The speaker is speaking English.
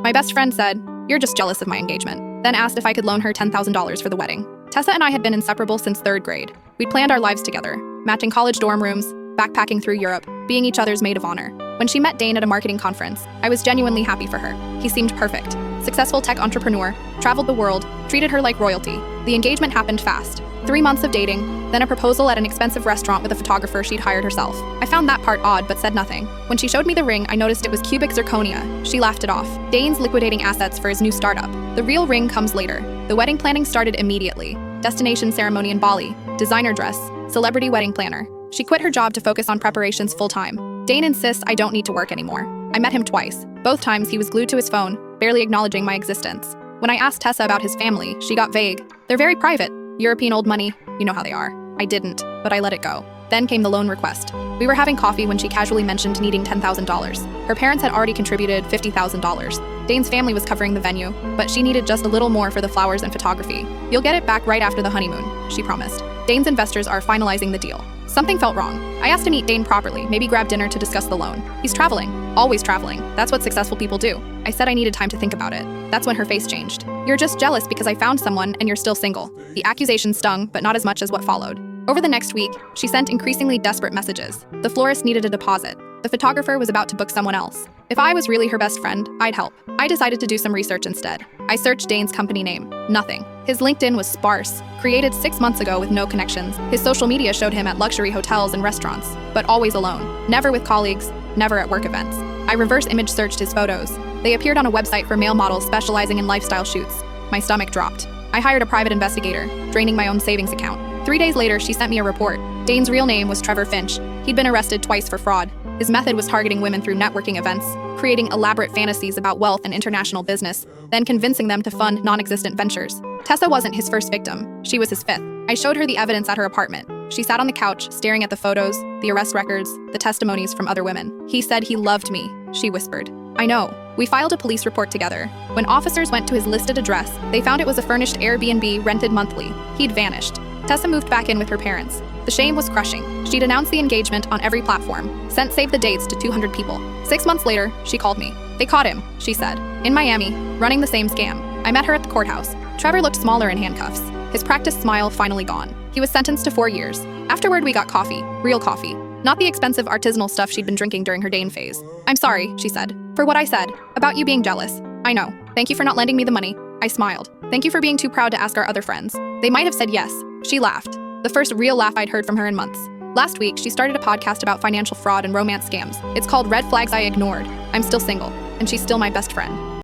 My best friend said, "You're just jealous of my engagement," then asked if I could loan her $10,000 for the wedding. Tessa and I had been inseparable since 3rd grade. We'd planned our lives together, matching college dorm rooms, backpacking through Europe, being each other's maid of honor. When she met Dane at a marketing conference, I was genuinely happy for her. He seemed perfect. Successful tech entrepreneur, traveled the world, treated her like royalty. The engagement happened fast. 3 months of dating, then a proposal at an expensive restaurant with a photographer she'd hired herself. I found that part odd but said nothing. When she showed me the ring, I noticed it was cubic zirconia. She laughed it off. Dane's liquidating assets for his new startup. The real ring comes later. The wedding planning started immediately. Destination ceremony in Bali, designer dress, celebrity wedding planner. She quit her job to focus on preparations full-time. Dane insists I don't need to work anymore. I met him twice. Both times he was glued to his phone, barely acknowledging my existence. When I asked Tessa about his family, she got vague. They're very private. European old money, you know how they are. I didn't, but I let it go. Then came the loan request. We were having coffee when she casually mentioned needing $10,000. Her parents had already contributed $50,000. Dane's family was covering the venue, but she needed just a little more for the flowers and photography. "You'll get it back right after the honeymoon," she promised. Dane's investors are finalizing the deal. Something felt wrong. I asked to meet Dane properly, maybe grab dinner to discuss the loan. He's traveling, always traveling. That's what successful people do. I said I needed time to think about it. That's when her face changed. "You're just jealous because I found someone and you're still single." The accusation stung, but not as much as what followed. Over the next week, she sent increasingly desperate messages. The florist needed a deposit. The photographer was about to book someone else. If I was really her best friend, I'd help. I decided to do some research instead. I searched Dane's company name. Nothing. His LinkedIn was sparse, created 6 months ago with no connections. His social media showed him at luxury hotels and restaurants, but always alone. Never with colleagues, never at work events. I reverse image searched his photos. They appeared on a website for male models specializing in lifestyle shoots. My stomach dropped. I hired a private investigator, draining my own savings account. 3 days later, she sent me a report. Dane's real name was Trevor Finch. He'd been arrested twice for fraud. His method was targeting women through networking events, creating elaborate fantasies about wealth and international business, then convincing them to fund non-existent ventures. Tessa wasn't his first victim. She was his 5th. I showed her the evidence at her apartment. She sat on the couch, staring at the photos, the arrest records, the testimonies from other women. "He said he loved me," she whispered. "I know." We filed a police report together. When officers went to his listed address, they found it was a furnished Airbnb rented monthly. He'd vanished. Tessa moved back in with her parents. The shame was crushing. She'd announced the engagement on every platform, sent save the dates to 200 people. 6 months later, she called me. "They caught him," she said, "in Miami, running the same scam." I met her at the courthouse. Trevor looked smaller in handcuffs, his practiced smile finally gone. He was sentenced to 4 years. Afterward, we got coffee, real coffee, not the expensive artisanal stuff she'd been drinking during her Dane phase. "I'm sorry," she said, "for what I said, about you being jealous. I know. Thank you for not lending me the money." I smiled. "Thank you for being too proud to ask our other friends. They might have said yes." She laughed. The first real laugh I'd heard from her in months. Last week, she started a podcast about financial fraud and romance scams. It's called Red Flags I Ignored. I'm still single, and she's still my best friend.